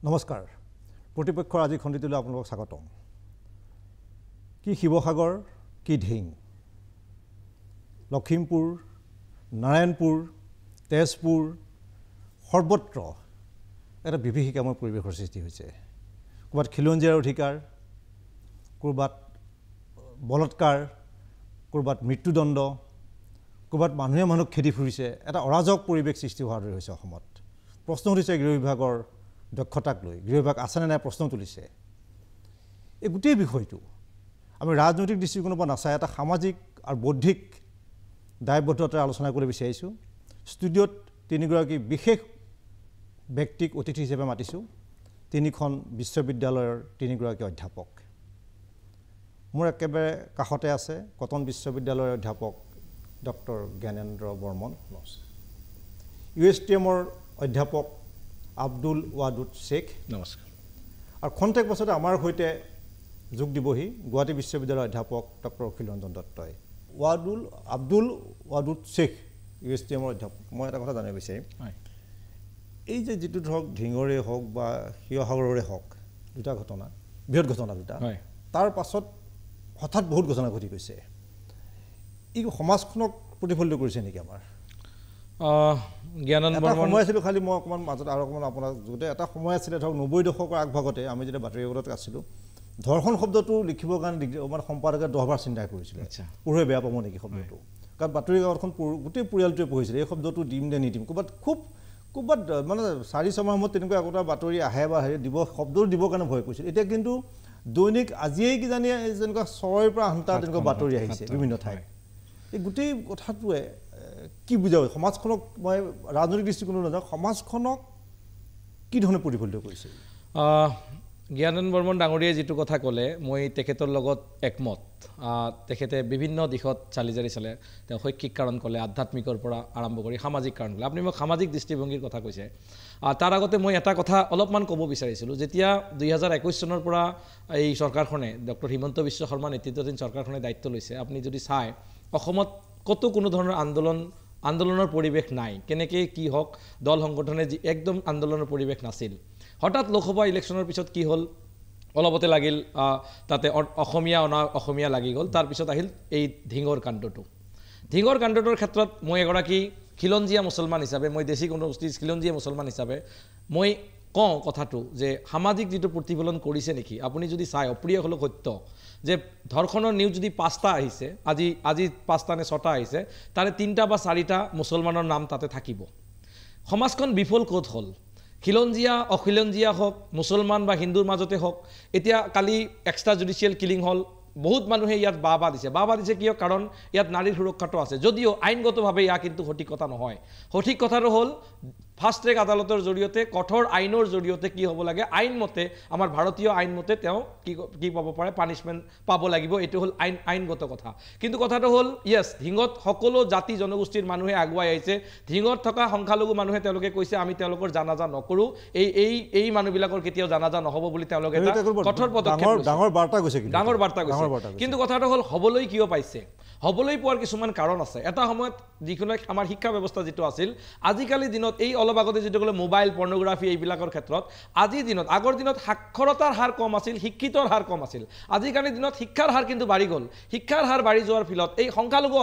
নমস্কাৰ প্ৰতিপক্ষৰ আজি খণ্ডিতলৈ আপোনালোকক স্বাগতম কি শিৱসাগৰ কি ঢিং লখিমপুৰ নাৰায়ণপুৰ তেজপুৰ সৰ্বত্ৰ এটা বিভীষিকাময় পৰিৱেশৰ সৃষ্টি হৈছে ক'ৰবাত খিলঞ্জীয়াৰ অধিকাৰ ক'ৰবাত বলৎকাৰ ক'ৰবাত মৃত্যুদণ্ড ক'ৰবাত মানুহে মানুহক খেদি ফুৰিছে এটা অৰাজক পৰিৱেশ সৃষ্টি হোৱাৰ দৰে হৈছে অসমত প্ৰশ্ন উঠিছে গৃহ বিভাগৰ দক্ষতাক লৈ গৃহ বিভাগ আছেনে নাই প্ৰশ্ন তুলিছে এই গোটেই বিষয়টো আমি ৰাজনৈতিক দৃষ্টিকোণৰ পৰা নাচাই এটা সামাজিক আৰু বৌদ্ধিক দায়বদ্ধতাৰ আলোচনা কৰিবলৈ বিচাৰিছোঁ ষ্টুডিঅ'ত তিনিগৰাকী বিশেষ ব্যক্তিক অতিথি হিচাপে মাতিছোঁ তিনিখন বিশ্ববিদ্যালয়ৰ তিনিগৰাকী অধ্যাপক মোৰ একেবাৰে কাষতে আছে কটন বিশ্ববিদ্যালয়ৰ অধ্যাপক ডক্টৰ জ্ঞানেন্দ্ৰ বৰ্মন USTMৰ অধ্যাপক আব্দুল ৱাদুদ শেখ নমস্কাৰ আৰু খন্তেক পাছতে আমাৰ সৈতে যোগ দিবহি গুৱাহাটী বিশ্ববিদ্যালয়ৰ অধ্যাপক ডক্টৰ অখিল ৰঞ্জন দত্তই আব্দুল ৱাদুদ শেখ USTMৰ অধ্যাপক মই এটা কথা জানিব বিচাৰিম এই যে যিটো ধৰক ঢিঙৰে হওক বা শিৱসাগৰৰে হওক দুটা ঘটনা বৃহৎ ঘটনা দুটা তাৰ পাছত হঠাৎ বহুত ঘটনা ঘটি গৈছে ই সমাজখনক প্ৰতিফলিত কৰিছে নেকি আমাৰ জ্ঞানন বৰ্মন সময় আছিল খালি মই অকণমান মাজত আৰু অকণমান আপোনাক যোনতে এটা সময় আছিলে ধৰক 90 দশকৰ আগভাগতে আমি যেতিয়া বাতৰি কাকতত আছিলোঁ ধৰ্ষণ শব্দটো লিখিবৰ কাৰণে মানে সম্পাদকে 10 বাৰ চিন্তা কৰিছিলে পঢ়ুৱে বেয়া পাব নেকি শব্দটো কাৰণ বাতৰি কাকতখন গোটেই পৰিয়ালটোৱে পঢ়িছিলে এই শব্দটো দিম নে নিদিম ক'ৰবাত মানে 4-6 মাহ মূৰত তেনেকুৱা একোটা বাতৰি আহে বা দিব শব্দটো দিবৰ কাৰণে ভয় কৰিছিল এতিয়া কিন্তু দৈনিক আজিয়েই কিজানি যেনেকুৱা 6ৰ পৰা 8টা তেনেকুৱা বাতৰি আহিছে বিভিন্ন ঠাইত এই গোটেই কথাটোৱে কি বুজাব সমাজখনক মই ৰাজনৈতিক দৃষ্টিকোণত নাযাওঁ সমাজখনক কি ধৰণে প্ৰতিফলিত কৰিছে জ্ঞানন বৰ্মন ডাঙৰীয়াই যিটো কথা ক'লে মই তেখেতৰ লগত একমত তেখেতে বিভিন্ন দিশত চালি জাৰি চালে তেওঁ শৈক্ষিক কাৰণ ক'লে আধ্যাত্মিকৰ পৰা আৰম্ভ কৰি সামাজিক কাৰণ ক'লে আপুনি মোক সামাজিক দৃষ্টিভংগীৰ কথা কৈছে তাৰ আগতে মই এটা কথা অলপমান ক'ব বিচাৰিছিলোঁ যেতিয়া 2021 চনৰ পৰা এই চৰকাৰখনে ডক্টৰ হিমন্ত বিশ্ব শৰ্মা নেতৃত্বাধীন চৰকাৰখনে দায়িত্ব লৈছে আপুনি যদি চায় অসমত কতো কোনো ধৰণৰ আন্দোলনৰ পৰিৱেশ নাই কেনেকৈ কি হওক দল সংগঠনে যি একদম আন্দোলনৰ পৰিৱেশ নাছিল হঠাৎ লোকসভা ইলেকশ্যনৰ পিছত কি হ'ল অলপতে লাগিল তাতে অসমীয়া লাগি গ'ল তাৰপিছত আহিল এই ঢিঙৰ কাণ্ডটোৰ ক্ষেত্ৰত মই এগৰাকী খিলঞ্জীয়া মুছলমান হিচাপে মই দেশী জনগোষ্ঠীৰ খিলঞ্জীয়া মুছলমান হিচাপে মই কওঁ কথাটো যে সামাজিক যিটো প্ৰতিফলন কৰিছে নেকি আপুনি যদি চাই অপ্ৰিয় হ'লেও সত্য যে ধৰ্ষণৰ নিউজ যদি 5টা আহিছে আজি 5টা নে 6টা আহিছে তাৰে 3টা বা 4টা মুছলমানৰ নাম তাতে থাকিব সমাজখন বিফল ক'ত হ'ল খিলঞ্জীয়া অখিলঞ্জীয়া হওক মুছলমান বা হিন্দুৰ মাজতে হওক এতিয়া কালি এক্সট্ৰা জুডিচিয়েল কিলিং হ'ল বহুত মানুহে ইয়াত বাবা দিছে কিয় কাৰণ ইয়াত নাৰীৰ সুৰক্ষাটো আছে যদিও আইনগতভাৱে ইয়াৰ কিন্তু সঠিক কথা নহয় সঠিক কথাটো হ'ল ফাষ্ট ট্ৰেক আদালতৰ জৰিয়তে কঠোৰ আইনৰ জৰিয়তে কি হ'ব লাগে আইনমতে আমাৰ ভাৰতীয় আইনমতে তেওঁ কি পাব পাৰে পানিশমেণ্ট পাব লাগিব এইটো হ'ল আইনগত কথা কিন্তু কথাটো হ'ল ইয়েছ ঢিঙত সকলো জাতি জনগোষ্ঠীৰ মানুহে আগুৱাই আহিছে ঢিঙত থকা সংখ্যালঘু মানুহে তেওঁলোকে কৈছে আমি তেওঁলোকৰ জানাজা নকৰোঁ এই মানুহবিলাকৰ কেতিয়াও জানাজা নহ'ব বুলি তেওঁলোকে কঠোৰ পদক্ষেপ ডাঙৰ বাৰ্তা গৈছে কিন্তু কথাটো হ'ল হ'বলৈ কিয় পাইছে হ'বলৈ পোৱাৰ কিছুমান কাৰণ আছে এটা সময়ত যিকোনো আমাৰ শিক্ষা ব্যৱস্থা যিটো আছিল আজিকালি দিনত এই অলপ আগতে যিটো ক'লে মোবাইল পৰ্নোগ্ৰাফি এইবিলাকৰ ক্ষেত্ৰত আগৰ দিনত সাক্ষৰতাৰ হাৰ কম আছিল শিক্ষিতৰ হাৰ কম আছিল আজিকালি দিনত শিক্ষাৰ হাৰ কিন্তু বাঢ়ি গ'ল শিক্ষাৰ হাৰ বাঢ়ি যোৱাৰ ফলত এই সংখ্যালঘু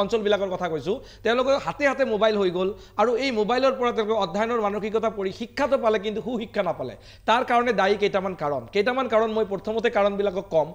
অঞ্চলবিলাকৰ কথা কৈছোঁ তেওঁলোকৰ হাতে মোবাইল হৈ গ'ল আৰু এই মোবাইলৰ পৰা তেওঁলোকে অধ্যয়নৰ মানসিকতা পৰি শিক্ষাটো পালে কিন্তু সুশিক্ষা নাপালে তাৰ কাৰণে দায়ী কেইটামান কাৰণ মই প্ৰথমতে কাৰণবিলাকক কম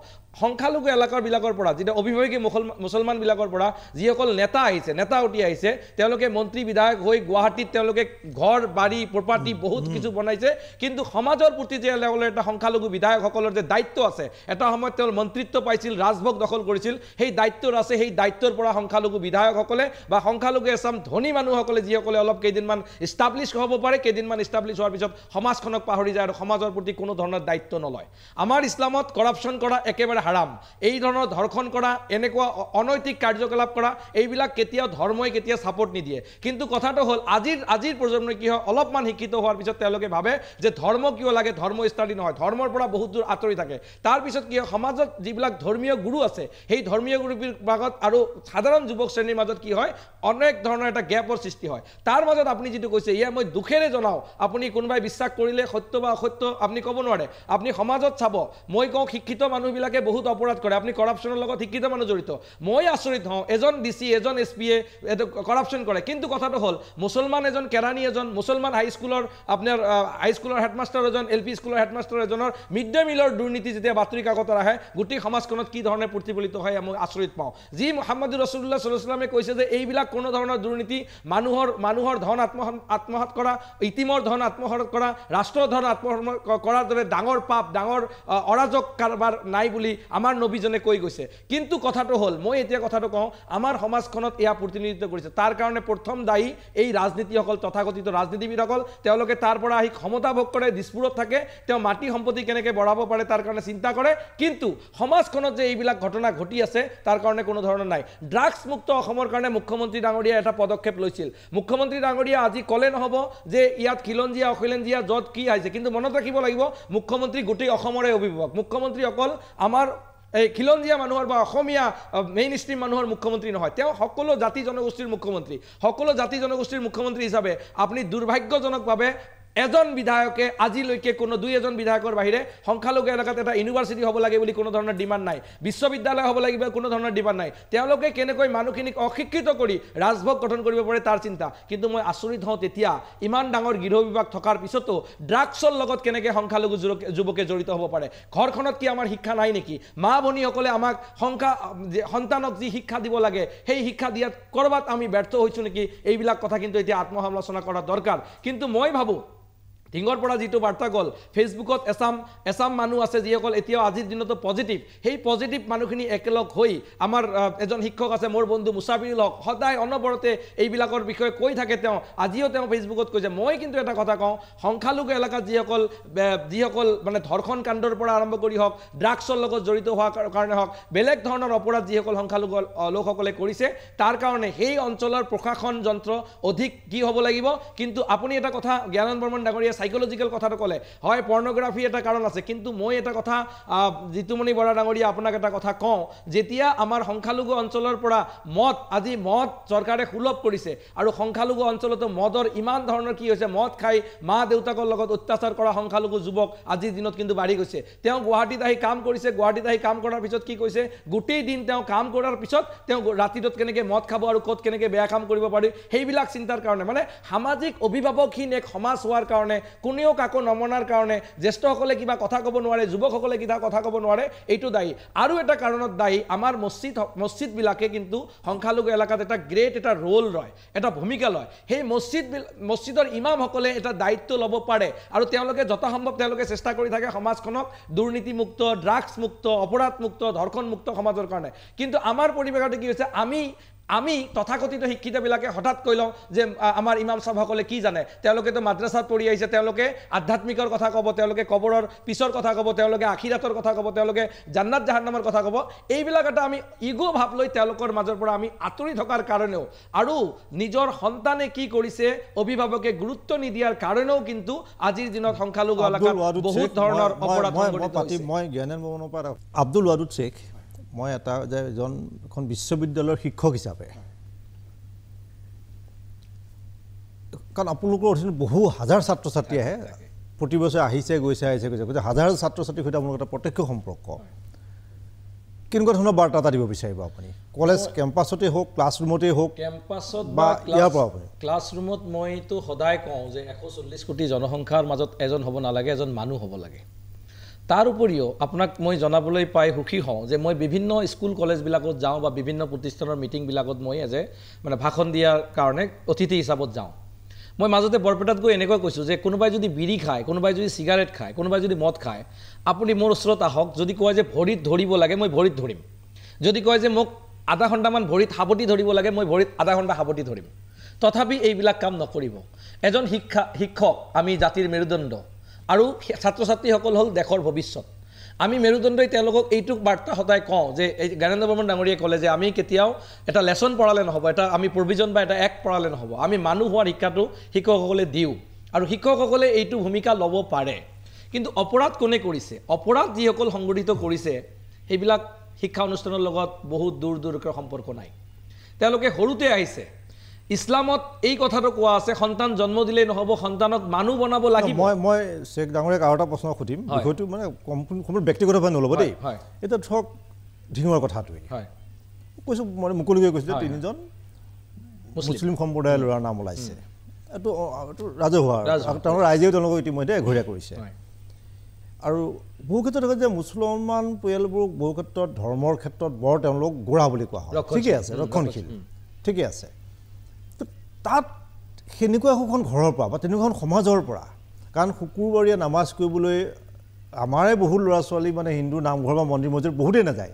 সংখ্যালঘু এলেকাবিলাকৰ পৰা যিটো অভিভাৱকী মুছলমানবিলাকৰ পৰা যিসকল নেতা উঠি আহিছে তেওঁলোকে মন্ত্ৰী বিধায়ক হৈ গুৱাহাটীত তেওঁলোকে ঘৰ বাৰী প্ৰপাৰ্টি বহুত কিছু বনাইছে কিন্তু সমাজৰ প্ৰতি যে এটা সংখ্যালঘু বিধায়কসকলৰ যে দায়িত্ব আছে এটা সময়ত তেওঁ মন্ত্ৰিত্ব পাইছিল ৰাজভোগ দখল কৰিছিল সেই দায়িত্বৰ আছে সেই দায়িত্বৰ পৰা সংখ্যালঘু বিধায়কসকলে বা সংখ্যালঘু এছাম ধনী মানুহসকলে যিসকলে অলপ কেইদিনমান ইষ্টাব্লিছ হ'ব পাৰে কেইদিনমান ইষ্টাব্লিছ হোৱাৰ পিছত সমাজখনক পাহৰি যায় আৰু সমাজৰ প্ৰতি কোনো ধৰণৰ দায়িত্ব নলয় আমাৰ ইছলামত কৰাপশ্যন কৰা একেবাৰে হাৰাম এই ধৰণৰ ধৰ্ষণ কৰা এনেকুৱা অনৈতিক কাৰ্যকলাপ কৰা এইবিলাক কেতিয়াও ধৰ্মই কেতিয়াও ছাপোৰ্ট নিদিয়ে কিন্তু কথাটো হ'ল আজিৰ প্ৰজন্মই কি হয় অলপমান শিক্ষিত হোৱাৰ পিছত তেওঁলোকে ভাবে যে ধৰ্ম কিয় লাগে ধৰ্ম ষ্টাডি নহয় ধৰ্মৰ পৰা বহুত দূৰ আঁতৰি থাকে তাৰপিছত কি হয় সমাজত যিবিলাক ধৰ্মীয় গুৰু আছে সেই ধৰ্মীয় গুৰুৰ ভাগত আৰু সাধাৰণ যুৱক শ্ৰেণীৰ মাজত কি হয় অনেক ধৰণৰ এটা গ্যাপৰ সৃষ্টি হয় তাৰ মাজত আপুনি যেটো কৈছে ইয়া মই দুখেৰে জনাও আপুনি কোনোবাই বিশ্বাস কৰিলে সত্য বা অসত্য আপুনি ক'ব নোৱাৰে আপুনি সমাজত চাব মই কওঁ শিক্ষিত মানুহবিলাকে বহুত অপৰাধ কৰে আপুনি কৰাপশ্যনৰ লগত শিক্ষিত মানুহ জড়িত মই আচৰিত হওঁ এজন ডিসি এজন এসপিয়ে কৰাপশ্যন কৰে কিন্তু কথাটো হ'ল মুছলমান এজন কেৰাণী এজন মুছলমান হাইস্কুলৰ আপোনাৰ হাইস্কুলৰ হেডমাষ্টাৰ এজন এলপি স্কুলৰ হেডমাষ্টাৰ এজনৰ মিড ডে মিলৰ দুৰ্নীতি যেতিয়া বাতৰি কাকতত আহে গোটেই সমাজখনত কি ধৰণে প্ৰতিফলিত হয় মই আচৰিত পাওঁ যি মুহাম্মদুৰ ৰাসূলুল্লাহ সাল্লাল্লাহু আলাইহি ওয়াসাল্লামে কৈছে যে এইবিলাক কোনো ধৰণৰ দুৰ্নীতি মানুহৰ ধন আত্মসাৎ কৰা ইতিমৰ ধন আত্মসাৎ কৰা ৰাষ্ট্ৰৰ ধন আত্মসাৎ কৰাৰ দৰে ডাঙৰ পাপ ডাঙৰ অৰাজক কাৰবাৰ নাই বুলি আমাৰ নবীজনে কৈ গৈছে কিন্তু কথাটো হ'ল মই এতিয়া কথাটো কওঁ আমাৰ সমাজখনত এয়া প্ৰতিনিধিত্ব কৰিছে তাৰ কাৰণে প্ৰথম দায়ী এই ৰাজনীতিসকল তথাকথিত ৰাজনীতিবিদসকল তেওঁলোকে তাৰ পৰা আহি ক্ষমতা ভোগ কৰে দিছপুৰত থাকে তেওঁ মাটি সম্পত্তি কেনেকৈ বঢ়াব পাৰে তাৰ কাৰণে চিন্তা কৰে কিন্তু সমাজখনত যে এইবিলাক ঘটনা ঘটি আছে তাৰ কাৰণে কোনো ধৰণৰ নাই ড্ৰাগছ মুক্ত অসমৰ কাৰণে মুখ্যমন্ত্ৰী ডাঙৰীয়া এটা পদক্ষেপ লৈছিল মুখ্যমন্ত্ৰী ডাঙৰীয়া আজি ক'লে নহ'ব যে ইয়াত খিলঞ্জীয়া অখিলঞ্জীয়া য'ত কি আহিছে কিন্তু মনত ৰাখিব লাগিব মুখ্যমন্ত্ৰী গোটেই অসমৰে অভিভাৱক মুখ্যমন্ত্ৰী অকল আমাৰ এই খিলঞ্জীয়া মানুহৰ বা অসমীয়া মেইন ষ্ট্ৰীম মানুহৰ মুখ্যমন্ত্ৰী নহয় তেওঁ সকলো জাতি জনগোষ্ঠীৰ মুখ্যমন্ত্ৰী সকলো জাতি জনগোষ্ঠীৰ মুখ্যমন্ত্ৰী হিচাপে আপুনি দুৰ্ভাগ্যজনকভাৱে এজন বিধায়কে আজিলৈকে কোনো দুই এজন বিধায়কৰ বাহিৰে সংখ্যালঘু এলেকাত এটা ইউনিভাৰ্চিটি হ'ব লাগে বুলি কোনো ধৰণৰ ডিমাণ্ড নাই বিশ্ববিদ্যালয় হ'ব লাগিব কোনো ধৰণৰ ডিমাণ্ড নাই তেওঁলোকে কেনেকৈ মানুহখিনিক অশিক্ষিত কৰি ৰাজভোগ গঠন কৰিব পাৰে তাৰ চিন্তা কিন্তু মই আচৰিত হওঁ তেতিয়া ইমান ডাঙৰ গৃহ বিভাগ থকাৰ পিছতো ড্ৰাগছৰ লগত কেনেকৈ সংখ্যালঘু যুৱকে জড়িত হ'ব পাৰে ঘৰখনত কি আমাৰ শিক্ষা নাই নেকি মা ভনীসকলে আমাক সন্তানক যি শিক্ষা দিব লাগে সেই শিক্ষা দিয়াত ক'ৰবাত আমি ব্যৰ্থ হৈছোঁ নেকি এইবিলাক কথা কিন্তু এতিয়া আত্মসমালোচনা কৰা দৰকাৰ কিন্তু মই ভাবোঁ টিঙৰ পৰা যিটো বাৰ্তা গ'ল ফেচবুকত এছাম মানুহ আছে যিসকল এতিয়াও আজিৰ দিনতো পজিটিভ সেই পজিটিভ মানুহখিনি একেলগ হৈ আমাৰ এজন শিক্ষক আছে মোৰ বন্ধু মুছাফিৰুল হক সদায় অনবৰতে এইবিলাকৰ বিষয়ে কৈ থাকে তেওঁ আজিও তেওঁ ফেচবুকত কৈছে মই কিন্তু এটা কথা কওঁ সংখ্যালঘু এলেকাত যিসকল মানে ধৰ্ষণ কাণ্ডৰ পৰা আৰম্ভ কৰি হওক ড্ৰাগছৰ লগত জড়িত হোৱাৰ কাৰণে হওক বেলেগ ধৰণৰ অপৰাধ যিসকল সংখ্যালঘু লোকসকলে কৰিছে তাৰ কাৰণে সেই অঞ্চলৰ প্ৰশাসন যন্ত্ৰ অধিক কি হ'ব লাগিব কিন্তু আপুনি এটা কথা জ্ঞানন বৰ্মন ডাঙৰীয়া সাইকোলজিক্যাল কথাটো ক'লে হয় পৰ্নোগ্ৰাফি এটা কাৰণ আছে কিন্তু মই এটা কথা জিতুমণি বৰা ডাঙৰীয়া আপোনাক এটা কথা কওঁ যেতিয়া আমাৰ সংখ্যালঘু অঞ্চলৰ পৰা আজি মদ চৰকাৰে সুলভ কৰিছে আৰু সংখ্যালঘু অঞ্চলতো মদৰ ইমান ধৰণৰ কি হৈছে মদ খাই মা দেউতাকৰ লগত অত্যাচাৰ কৰা সংখ্যালঘু যুৱক আজিৰ দিনত কিন্তু বাঢ়ি গৈছে তেওঁ গুৱাহাটীত আহি কাম কৰিছে গুৱাহাটীত আহি কাম কৰাৰ পিছত কি কৈছে গোটেই দিন তেওঁ কাম কৰাৰ পিছত তেওঁ ৰাতিটোত কেনেকৈ মদ খাব আৰু ক'ত কেনেকৈ বেয়া কাম কৰিব পাৰি সেইবিলাক চিন্তাৰ কাৰণে মানে সামাজিক অভিভাৱকহীন এক সমাজ হোৱাৰ কাৰণে কোনেও কাকো নমনাৰ কাৰণে জ্যেষ্ঠসকলে কিবা কথা ক'ব নোৱাৰে যুৱকসকলে কিবা কথা ক'ব নোৱাৰে এইটো দায়ী আৰু এটা কাৰণত দায়ী আমাৰ মছজিদবিলাকে কিন্তু সংখ্যালঘু এলেকাত এটা গ্ৰেট এটা ৰোল লয় এটা ভূমিকা লয় সেই মছজিদৰ ইমামসকলে এটা দায়িত্ব ল'ব পাৰে আৰু তেওঁলোকে যথাসম্ভৱ তেওঁলোকে চেষ্টা কৰি থাকে সমাজখনক দুৰ্নীতিমুক্ত ড্ৰাগছ মুক্ত অপৰাধ মুক্ত ধৰ্ষণ মুক্ত সমাজৰ কাৰণে কিন্তু আমাৰ পৰিৱেশতে কি হৈছে আমি তথাকথিত শিক্ষিতবিলাকে হঠাৎ কৈ লওঁ যে আমাৰ ইমাম চাহাবসকলে কি জানে তেওঁলোকেতো মাদ্ৰাছাত পঢ়ি আহিছে তেওঁলোকে আধ্যাত্মিকৰ কথা ক'ব তেওঁলোকে কবৰৰ পিছৰ কথা ক'ব তেওঁলোকে আখিৰাতৰ কথা ক'ব তেওঁলোকে জান্নাত জাহান্নামৰ কথা ক'ব এইবিলাক এটা আমি ইগো ভাৱ লৈ তেওঁলোকৰ মাজৰ পৰা আমি আঁতৰি থকাৰ কাৰণেও আৰু নিজৰ সন্তানে কি কৰিছে অভিভাৱকে গুৰুত্ব নিদিয়াৰ কাৰণেও কিন্তু আজিৰ দিনত সংখ্যালঘু এলেকাত বহুত ধৰণৰ অপৰাধ সংঘটিত হৈছে মই জ্ঞানেন ভৱনৰ পৰা আব্দুল ৱাদুদ শ্বেখ মই এটা যে এখন বিশ্ববিদ্যালয়ৰ শিক্ষক হিচাপে কাৰণ আপোনালোকৰ অধীনত বহু হাজাৰ ছাত্ৰ ছাত্ৰী আহে প্ৰতি বছৰে আহিছে গৈছে হাজাৰ ছাত্ৰ ছাত্ৰীৰ সৈতে আপোনালোকৰ এটা প্ৰত্যক্ষ সম্পৰ্ক কেনেকুৱা ধৰণৰ বাৰ্তা এটা দিব বিচাৰিব আপুনি কলেজ কেম্পাছতে হওক ক্লাছৰুমতে হওক কেম্পাছত বা ইয়াৰ পৰা ক্লাছৰুমত মইতো সদায় কওঁ যে 140 কোটি জনসংখ্যাৰ মাজত এজন হ'ব নালাগে এজন মানুহ হ'ব লাগে তাৰ উপৰিও আপোনাক মই জনাবলৈ পাই সুখী হওঁ যে মই বিভিন্ন স্কুল কলেজবিলাকত যাওঁ বা বিভিন্ন প্ৰতিষ্ঠানৰ মিটিংবিলাকত মই মানে ভাষণ দিয়াৰ কাৰণে অতিথি হিচাপত যাওঁ মই মাজতে বৰপেটাত গৈ এনেকৈ কৈছোঁ যে কোনোবাই যদি বিড়ি খায় কোনোবাই যদি চিগাৰেট খায় কোনোবাই যদি মদ খায় আপুনি মোৰ ওচৰত আহক যদি কয় যে ভৰিত ধৰিব লাগে মই ভৰিত ধৰিম যদি কয় যে মোক আধা ঘণ্টামান ভৰিত সাৱটি ধৰিব লাগে মই ভৰিত আধা ঘণ্টা সাৱটি ধৰিম তথাপি এইবিলাক কাম নকৰিব এজন শিক্ষক আমি জাতিৰ মেৰুদণ্ড আৰু ছাত্ৰ ছাত্ৰীসকল হ'ল দেশৰ ভৱিষ্যত আমি মেৰুদণ্ডই তেওঁলোকক এইটো বাৰ্তা সদায় কওঁ যে এই জ্ঞানেন্দ্ৰ বৰ্মন ডাঙৰীয়াই ক'লে যে আমি কেতিয়াও এটা লেচন পঢ়ালে নহ'ব, এটা আমি প্ৰভিজন বা এটা এক্ট পঢ়ালে নহ'ব, আমি মানুহ হোৱাৰ শিক্ষাটো শিক্ষকসকলে দিওঁ আৰু শিক্ষকসকলে এইটো ভূমিকা ল'ব পাৰে। কিন্তু অপৰাধ কোনে কৰিছে? অপৰাধ যিসকল সংগঠিত কৰিছে সেইবিলাক শিক্ষা অনুষ্ঠানৰ লগত বহুত দূৰকৈ সম্পৰ্ক নাই। তেওঁলোকে সৰুতে আহিছে। ইছলামত এই কথাটো কোৱা আছে সন্তান জন্ম দিলেই নহ'ব, সন্তানক মানুহ বনাব লাগিব। মই শ্বেখ ডাঙৰীয়াক আৰু এটা প্ৰশ্ন সুধিম, বিষয়টো মানে সম্পূৰ্ণ ব্যক্তিগতভাৱে নল'ব দেই। এতিয়া ধৰক ঢিঙৰ কথাটোৱে কৈছোঁ, মই মুকলিকৈ কৈছোঁ যে 3জন মুছলিম সম্প্ৰদায়ৰ ল'ৰাৰ নাম ওলাইছে। এইটো ৰাজহুৱা, তেওঁৰ ৰাইজেও তেওঁলোকক ইতিমধ্যে এঘৰীয়া কৰিছে। আৰু বহু ক্ষেত্ৰত দেখা যায় মুছলমান পৰিয়ালবোৰক বহু ক্ষেত্ৰত ধৰ্মৰ ক্ষেত্ৰত বৰ তেওঁলোক গোড়া বুলি কোৱা হয়। ঠিকে আছে, ৰক্ষণশীল, ঠিকে আছে। তাত সেনেকুৱা এখন ঘৰৰ পৰা বা তেনেকুৱা এখন সমাজৰ পৰা, কাৰণ শুকুৰবাৰীয়া নামাজ কৰিবলৈ আমাৰে বহুত ল'ৰা ছোৱালী মানে হিন্দু নামঘৰ বা মন্দিৰ মছজিদ বহুতেই নাযায়,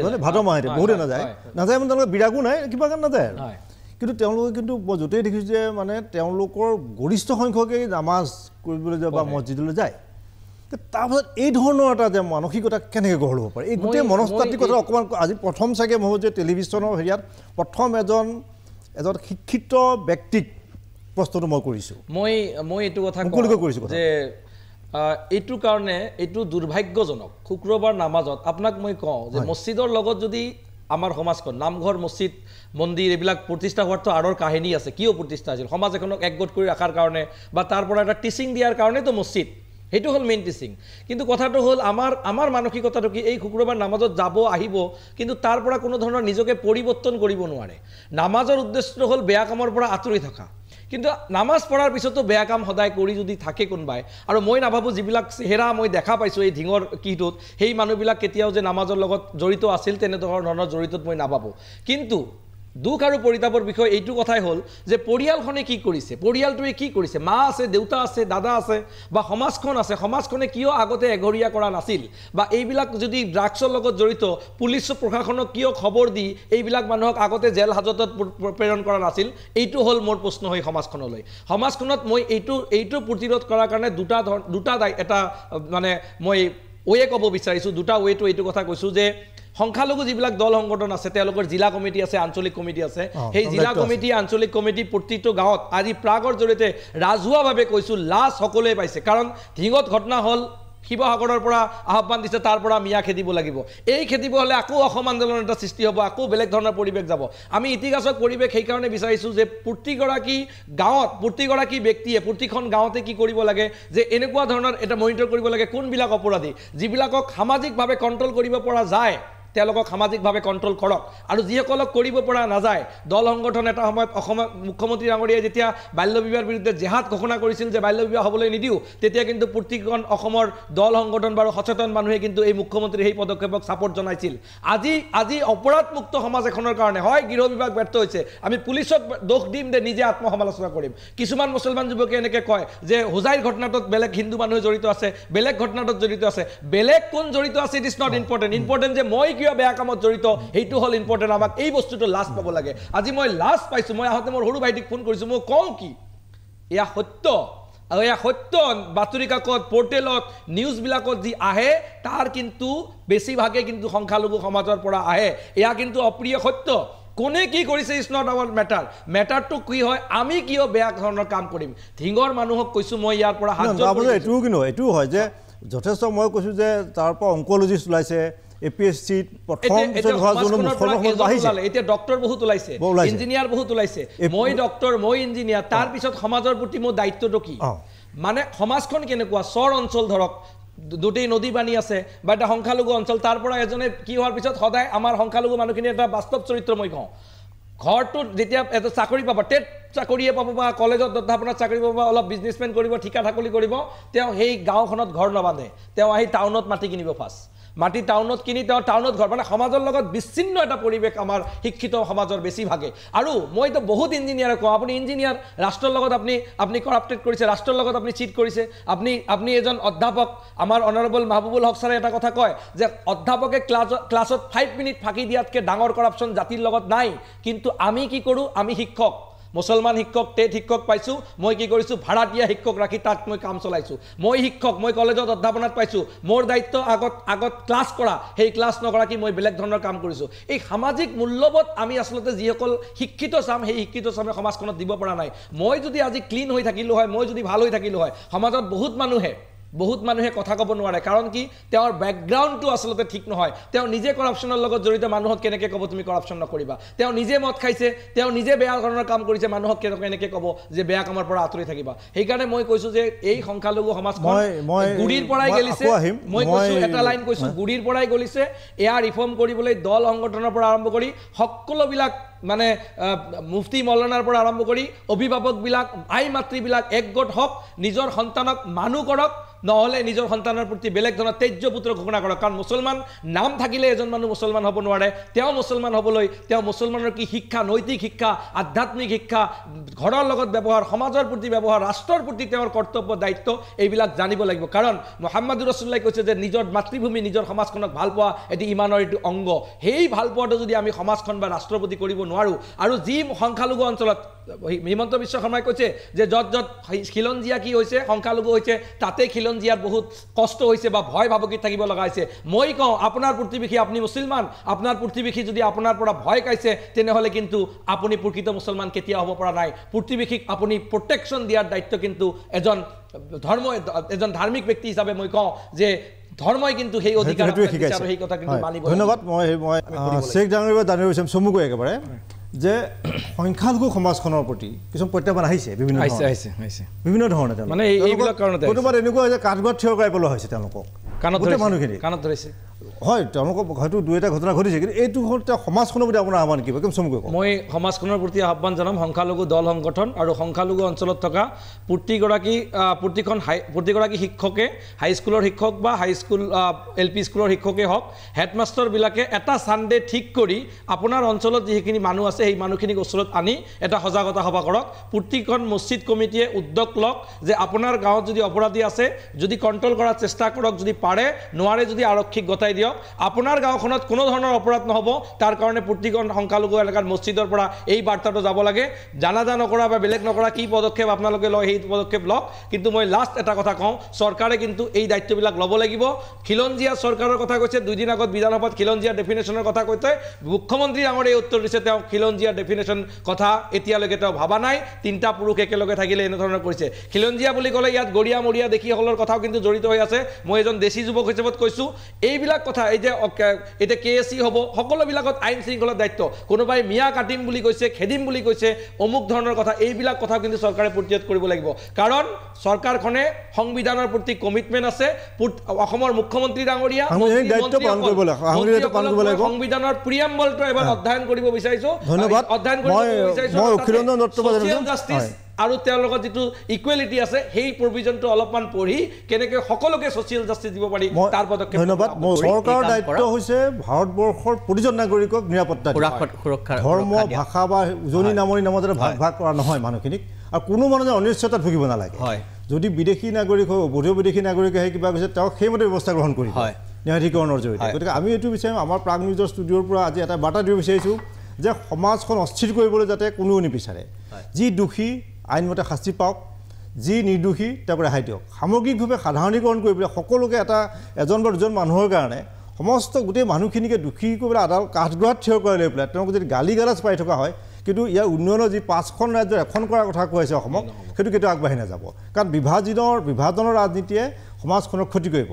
মানে ভাদ মাহতে বহুতেই নাযায় মানে তেওঁলোকে বিৰাগো নাই, কিবা কাৰণে নাযায় আৰু। কিন্তু তেওঁলোকে কিন্তু মই য'তেই দেখিছোঁ যে মানে তেওঁলোকৰ গৰিষ্ঠ সংখ্যকেই নামাজ কৰিবলৈ যায় বা মছজিদলৈ যায়। তাৰপাছত এই ধৰণৰ এটা যে মানসিকতা কেনেকৈ গঢ় ল'ব পাৰে? এই গোটেই মনস্তাত্ত্বিকতা অকণমান আজি প্ৰথম চাগে মই যে টেলিভিশ্যনৰ হেৰিয়াত প্ৰথম এজন শিক্ষিত ব্যক্তিক প্ৰশ্নটো মই কৰিছোঁ। মই এইটো কথা কৰিছোঁ যে এইটোৰ কাৰণে এইটো দুৰ্ভাগ্যজনক। শুক্ৰবাৰ নামাজত আপোনাক মই কওঁ যে মছজিদৰ লগত যদি আমাৰ সমাজখন, নামঘৰ মছজিদ মন্দিৰ এইবিলাক প্ৰতিষ্ঠা হোৱাৰতো আঁৰৰ কাহিনী আছে। কিয় প্ৰতিষ্ঠা হৈছিল? সমাজ এখনক একগোট কৰি ৰখাৰ কাৰণে বা তাৰ পৰা এটা টিচিং দিয়াৰ কাৰণেতো মছজিদ, সেইটো হ'ল মেইন টিচিং। কিন্তু কথাটো হ'ল আমাৰ মানসিকতাটো কি? এই শুক্ৰবাৰ নামাজত যাব আহিব, কিন্তু তাৰ পৰা কোনো ধৰণৰ নিজকে পৰিৱৰ্তন কৰিব নোৱাৰে। নামাজৰ উদ্দেশ্যটো হ'ল বেয়া কামৰ পৰা আঁতৰি থকা, কিন্তু নামাজ পঢ়াৰ পিছতো বেয়া কাম সদায় কৰি যদি থাকে কোনোবাই, আৰু মই নাভাবোঁ যিবিলাক চেহেৰা মই দেখা পাইছোঁ এই ঢিঙৰ কিটোত, সেই মানুহবিলাক কেতিয়াও যে নামাজৰ লগত জড়িত আছিল তেনেধৰণৰ জড়িতত মই নাভাবোঁ। কিন্তু দুখ আৰু পৰিতাপৰ বিষয় এইটো কথাই হ'ল যে পৰিয়ালখনে কি কৰিছে, পৰিয়ালটোৱে কি কৰিছে? মা আছে, দেউতা আছে, দাদা আছে বা সমাজখন আছে, সমাজখনে কিয় আগতে এঘৰীয়া কৰা নাছিল? বা এইবিলাক যদি ড্ৰাগছৰ লগত জড়িত পুলিচ প্ৰশাসনক কিয় খবৰ দি এইবিলাক মানুহক আগতে জেল হাজতত প্ৰেৰণ কৰা নাছিল? এইটো হ'ল মোৰ প্ৰশ্ন হয় সমাজখনলৈ। সমাজখনত মই এইটো প্ৰতিৰোধ কৰাৰ কাৰণে দুটা এটা মানে মই ৱে ক'ব বিচাৰিছোঁ, দুটা ৱেটো এইটো কথা কৈছোঁ যে সংখ্যালঘু যিবিলাক দল সংগঠন আছে তেওঁলোকৰ জিলা কমিটি আছে, আঞ্চলিক কমিটি আছে। সেই জিলা কমিটি, আঞ্চলিক কমিটি প্ৰতিটো গাঁৱত আজি প্ৰাগৰ জৰিয়তে ৰাজহুৱাভাৱে কৈছোঁ লাজ সকলোৱে পাইছে। কাৰণ ঢিঙত ঘটনা হ'ল শিৱসাগৰৰ পৰা আহ্বান দিছে, তাৰ পৰা মিয়া খেদিব লাগিব। এই খেদিব হ'লে আকৌ অসম আন্দোলন এটা সৃষ্টি হ'ব, আকৌ বেলেগ ধৰণৰ পৰিৱেশ যাব। আমি ইতিবাচক পৰিৱেশ সেইকাৰণে বিচাৰিছোঁ যে প্ৰতিগৰাকী গাঁৱত, প্ৰতিগৰাকী ব্যক্তিয়ে প্ৰতিখন গাঁৱতে কি কৰিব লাগে যে এনেকুৱা ধৰণৰ এটা মনিটৰ কৰিব লাগে কোনবিলাক অপৰাধী, যিবিলাকক সামাজিকভাৱে কণ্ট্ৰল কৰিব পৰা যায় তেওঁলোকক সামাজিকভাৱে কণ্ট্ৰল কৰক, আৰু যিসকলক কৰিব পৰা নাযায় দল সংগঠন এটা সময়ত অসমৰ মুখ্যমন্ত্ৰী ডাঙৰীয়াই যেতিয়া বাল্য বিবাহৰ বিৰুদ্ধে জেহাদ ঘোষণা কৰিছিল যে বাল্য বিবাহ হ'বলৈ নিদিওঁ, তেতিয়া কিন্তু প্ৰতিখন অসমৰ দল সংগঠন বাৰু সচেতন মানুহে কিন্তু এই মুখ্যমন্ত্ৰীৰ সেই পদক্ষেপক ছাপোৰ্ট জনাইছিল। আজি অপৰাধমুক্ত সমাজ এখনৰ কাৰণে হয় গৃহ বিভাগ ব্যৰ্থ হৈছে, আমি পুলিচক দোষ দিম যে নিজে আত্মসমালোচনা কৰিম। কিছুমান মুছলমান যুৱকে এনেকৈ কয় যে হোজাইৰ ঘটনাটোত বেলেগ হিন্দু মানুহে জড়িত আছে, বেলেগ ঘটনাটোত জড়িত আছে। বেলেগ কোন জড়িত আছে it is not important, important যে মই কিয় বেয়া কামত জড়িত সেইটো হ'ল ইম্পৰ্টেণ্ট। আমাক এই বস্তুটো লাজ পাব লাগে। আজি মই লাজ পাইছোঁ। মই আহোঁতে মোৰ সৰু ভাইটিক ফোন কৰিছোঁ, মই কওঁ কি এয়া সত্য, আৰু এয়া সত্য বাতৰি কাকত পৰ্টেলত নিউজবিলাকত যি আহে তাৰ কিন্তু বেছিভাগে কিন্তু সংখ্যালঘু সমাজৰ পৰা আহে। এয়া কিন্তু অপ্ৰিয় সত্য। কোনে কি কৰিছে ইজ নট আৱাৰ মেটাৰ, মেটাৰটো কি হয় আমি কিয় বেয়া ধৰণৰ কাম কৰিম। ঢিঙৰ মানুহক কৈছোঁ মই ইয়াৰ পৰা এইটোও হয় যে যথেষ্ট মই কৈছোঁ যে তাৰ পৰা অংকলজিষ্ট ওলাইছে, APSCত প্ৰথম এতিয়া ডক্টৰ বহুত ওলাইছে, ইঞ্জিনিয়াৰ বহুত ওলাইছে। মই ডক্টৰ, মই ইঞ্জিনিয়াৰ, তাৰ পিছত সমাজৰ প্ৰতি মোৰ দায়িত্বটো কি? মানে সমাজখন কেনেকুৱা? চৰ অঞ্চল ধৰক দুটেই নদী বানী আছে বা এটা সংখ্যালঘু অঞ্চল, তাৰ পৰা এজনে কি হোৱাৰ পিছত সদায় আমাৰ সংখ্যালঘু মানুহখিনি এটা বাস্তৱ চৰিত্ৰ মই কওঁ। ঘৰটোত যেতিয়া এটা চাকৰি পাব, টেট চাকৰিয়ে পাব বা কলেজত অধ্যাপনাত চাকৰি পাব, অলপ বিজনেছমেন কৰিব, ঠিকা ঠাকুলি কৰিব, তেওঁ সেই গাঁওখনত ঘৰ নাবান্ধে, তেওঁ আহি টাউনত মাটি কিনিব। ফাৰ্ষ্ট মাটি টাউনত কিনি তেওঁ টাউনত ঘৰ, মানে সমাজৰ লগত বিচ্ছিন্ন এটা পৰিৱেশ আমাৰ শিক্ষিত সমাজৰ বেছিভাগে। আৰু মইতো বহুত ইঞ্জিনিয়াৰক কওঁ, আপুনি ইঞ্জিনিয়াৰ, ৰাষ্ট্ৰৰ লগত আপুনি কৰাপ্টেড কৰিছে, ৰাষ্ট্ৰৰ লগত আপুনি চিট কৰিছে। আপুনি এজন অধ্যাপক, আমাৰ অনাৰেবল মাহবুবুল হক ছাৰে এটা কথা কয় যে অধ্যাপকে ক্লাছত 5 মিনিট ফাঁকি দিয়াতকৈ ডাঙৰ কৰাপশ্যন জাতিৰ লগত নাই। কিন্তু আমি কি কৰোঁ? আমি শিক্ষক, মুছলমান শিক্ষক টেট শিক্ষক পাইছোঁ মই কি কৰিছোঁ ভাড়াতীয়া শিক্ষক ৰাখি তাত মই কাম চলাইছোঁ মই শিক্ষক মই কলেজত অধ্যাপনাত পাইছোঁ মোৰ দায়িত্ব আগত ক্লাছ কৰা সেই ক্লাছ নকৰাকি মই বেলেগ ধৰণৰ কাম কৰিছোঁ এই সামাজিক মূল্যবোধ আমি আচলতে যিসকল শিক্ষিত চাম সেই শিক্ষিত চামে সমাজখনত দিব পৰা নাই মই যদি আজি ক্লিন হৈ থাকিলোঁ হয় মই যদি ভাল হৈ থাকিলোঁ হয় সমাজত বহুত মানুহে কথা ক'ব নোৱাৰে কাৰণ কি তেওঁৰ বেকগ্ৰাউণ্ডটো আচলতে ঠিক নহয় তেওঁ নিজে কৰাপশ্যনৰ লগত জড়িত মানুহক কেনেকৈ ক'ব তুমি কৰাপশ্যন নকৰিবা তেওঁ নিজে মদ খাইছে তেওঁ নিজে বেয়া ধৰণৰ কাম কৰিছে মানুহক কেনেকৈ ক'ব যে বেয়া কামৰ পৰা আঁতৰি থাকিবা সেইকাৰণে মই কৈছোঁ যে এই সংখ্যালঘু সমাজখন গুৰিৰ পৰাই গেলিছে মই কৈছোঁ এটা লাইন কৈছোঁ গুৰিৰ পৰাই গলিছে এয়া ৰিফৰ্ম কৰিবলৈ দল সংগঠনৰ পৰা আৰম্ভ কৰি সকলোবিলাক মানে মুফতি মৌলানাৰ পৰা আৰম্ভ কৰি অভিভাৱকবিলাক আই মাতৃবিলাক একগোট হওক নিজৰ সন্তানক মানুহ কৰক নহ'লে নিজৰ সন্তানৰ প্ৰতি বেলেগ ধৰণৰ তেজ্য পুত্ৰ ঘোষণা কৰক কাৰণ মুছলমান নাম থাকিলে এজন মানুহ মুছলমান হ'ব নোৱাৰে তেওঁ মুছলমান হ'বলৈ তেওঁ মুছলমানৰ কি শিক্ষা নৈতিক শিক্ষা আধ্যাত্মিক শিক্ষা ঘৰৰ লগত ব্যৱহাৰ সমাজৰ প্ৰতি ব্যৱহাৰ ৰাষ্ট্ৰৰ প্ৰতি তেওঁৰ কৰ্তব্য দায়িত্ব এইবিলাক জানিব লাগিব কাৰণ মুহাম্মাদুৰ ৰাছুলুল্লাহে কৈছে যে নিজৰ মাতৃভূমি নিজৰ সমাজখনক ভাল পোৱা এটি ইমানৰ এইটো অংগ সেই ভাল পোৱাটো যদি আমি সমাজখন বা ৰাষ্ট্ৰৰ প্ৰতি কৰিব নোৱাৰোঁ আৰু যি সংখ্যালঘু অঞ্চলত হিমন্ত বিশ্ব শৰ্মাই কৈছে যে য'ত খিলঞ্জীয়া কি হৈছে সংখ্যালঘু হৈছে তাতে খিলঞ্জীয়াৰ বহুত কষ্ট হৈছে বা ভয় ভাবুকিত থাকিব লগা হৈছে মই কওঁ আপোনাৰ প্ৰতিবেশী আপুনি মুছলমান আপোনাৰ প্ৰতিবেশী যদি আপোনাৰ পৰা ভয় খাইছে তেনেহ'লে কিন্তু আপুনি প্ৰকৃত মুছলমান কেতিয়া হ'ব পৰা নাই প্ৰতিবেশীক আপুনি প্ৰটেকশ্যন দিয়াৰ দায়িত্ব কিন্তু এজন ধাৰ্মিক ব্যক্তি হিচাপে মই কওঁ যে ধৰ্মই কিন্তু সেই অধিকাৰ আৰু সেই কথা কিন্তু মানিব ধন্যবাদ মই শেখ ডাঙৰীয়া জানিব বিচাৰিম চমুকৈ একেবাৰে যে সংখ্যালঘু সমাজখনৰ প্ৰতি কিছুমান প্ৰত্যাহ্বান আহিছে বিভিন্ন ধৰণে মানে এইবিলাক কাৰণতে কোনোবাত এনেকুৱা হৈছে কাঠগড় থিয় কৰাই পেলোৱা হৈছে তেওঁলোকক মানুহখিনি কাণত ধৰিছে হয় তেওঁলোকক হয়তো দুই এটা ঘটনা ঘটিছে কিন্তু এইটো সমাজখনৰ প্ৰতি আপোনাৰ আহ্বান কিবা একদম চমুকৈ মই সমাজখনৰ প্ৰতি আহ্বান জনাম সংখ্যালঘু দল সংগঠন আৰু সংখ্যালঘু অঞ্চলত থকা প্ৰতিগৰাকী শিক্ষকে হাইস্কুলৰ শিক্ষক বা হাইস্কুল LP স্কুলৰ শিক্ষকেই হওক হেডমাষ্টাৰবিলাকে এটা ছানডে ঠিক কৰি আপোনাৰ অঞ্চলত যিখিনি মানুহ আছে সেই মানুহখিনিক ওচৰত আনি এটা সজাগতা সভা কৰক প্ৰতিখন মছজিদ কমিটিয়ে উদ্যোগ লওক যে আপোনাৰ গাঁৱত যদি অপৰাধী আছে যদি কণ্ট্ৰল কৰাৰ চেষ্টা কৰক যদি পাৰে নোৱাৰে যদি আৰক্ষীক গতাই দিয়ক আপোনাৰ গাঁওখনত কোনো ধৰণৰ অপৰাধ নহ'ব তাৰ কাৰণে প্ৰতিখন সংখ্যালঘু এলেকাত মছজিদৰ পৰা এই বাৰ্তাটো যাব লাগে জানাজা নকৰা বা বেলেগ নকৰা কি পদক্ষেপ আপোনালোকে লয় সেই পদক্ষেপ লওক কিন্তু মই লাষ্ট এটা কথা কওঁ চৰকাৰে কিন্তু এই দায়িত্ববিলাক ল'ব লাগিব খিলঞ্জীয়া চৰকাৰৰ কথা কৈছে দুদিন আগত বিধানসভাত খিলঞ্জীয়া ডেফিনেশ্যনৰ কথা কৈছে মুখ্যমন্ত্ৰী ডাঙৰীয়াই উত্তৰ দিছে তেওঁ খিলঞ্জীয়া ডেফিনেশ্যন কথা এতিয়ালৈকে তেওঁ ভাবা নাই তিনিটা পুৰুষ একেলগে থাকিলে এনেধৰণৰ কৰিছে খিলঞ্জীয়া বুলি ক'লে ইয়াত গৰীয়া মৰীয়া দেশীসকলৰ কথাও কিন্তু জড়িত হৈ আছে মই এজন দেশী যুৱক হিচাপত কৈছোঁ এইবিলাক কথা এই যে এতিয়া KSC হ'ব সকলোবিলাকত আইন শৃংখলাৰ দায়িত্ব কোনোবাই মিয়া কাটিম বুলি কৈছে খেদিম বুলি কৈছে অমুক ধৰণৰ কথা এইবিলাক কথা কিন্তু চৰকাৰে প্ৰতিৰোধ কৰিব লাগিব কাৰণ চৰকাৰখনে সংবিধানৰ প্ৰতি কমিটমেণ্ট আছে অসমৰ মুখ্যমন্ত্ৰী ডাঙৰীয়া সংবিধানৰ প্ৰিএম্বলটো এবাৰ অধ্যয়ন কৰিব বিচাৰিছোঁ আৰু তেওঁৰ লগত যিটো ইকুৱেলিটি আছে সেই প্ৰভিজনটো অলপমান পঢ়ি কেনেকৈ সকলোকে ছ'চিয়েল জাষ্টিছ দিব পাৰি তাৰ পদক্ষেপ ধন্যবাদ চৰকাৰৰ দায়িত্ব হৈছে ভাৰতবৰ্ষৰ প্ৰতিজন নাগৰিকক নিৰাপত্তা সুৰক্ষা ধৰ্ম ভাষা বা উজনি নামনি নামত ভাগ কৰা নহয় মানুহখিনিক আৰু কোনো মানুহে অনিশ্চয়তাত ভুগিব নালাগে যদি বিদেশী নাগৰিক হয় অবৈধ বিদেশী নাগৰিক আহি কিবা কৈছে তেওঁক সেইমতে ব্যৱস্থা গ্ৰহণ কৰিব ন্যায়াধিকৰণৰ জৰিয়তে গতিকে আমি এইটো বিচাৰিম আমাৰ প্ৰাগ নিউজৰ ষ্টুডিঅ'ৰ পৰা আজি এটা বাৰ্তা দিব বিচাৰিছোঁ যে সমাজখন অস্থিৰ কৰিবলৈ যাতে কোনেও নিবিচাৰে যি দোষী আইনমতে শাস্তি পাওক যি নিৰ্দোষী তেওঁক ৰেহাই দিয়ক সামগ্ৰিকভাৱে সাধাৰণীকৰণ কৰিবলৈ সকলোকে এজন বা দুজন মানুহৰ কাৰণে সমস্ত গোটেই মানুহখিনিকে দোষী কৰিবলৈ আদালত কাঠগড়াত থিয় কৰাই লৈ পেলাই তেওঁক যদি গালি গালাজ পাই থকা হয় কিন্তু ইয়াৰ উন্নয়নৰ যি 5খন ৰাজ্যৰ এখন কৰাৰ কথা কৈ আছে অসমক সেইটো কেতিয়াও আগবাঢ়ি নাযাব কাৰণ বিভাজনৰ ৰাজনীতিয়ে সমাজখনক ক্ষতি কৰিব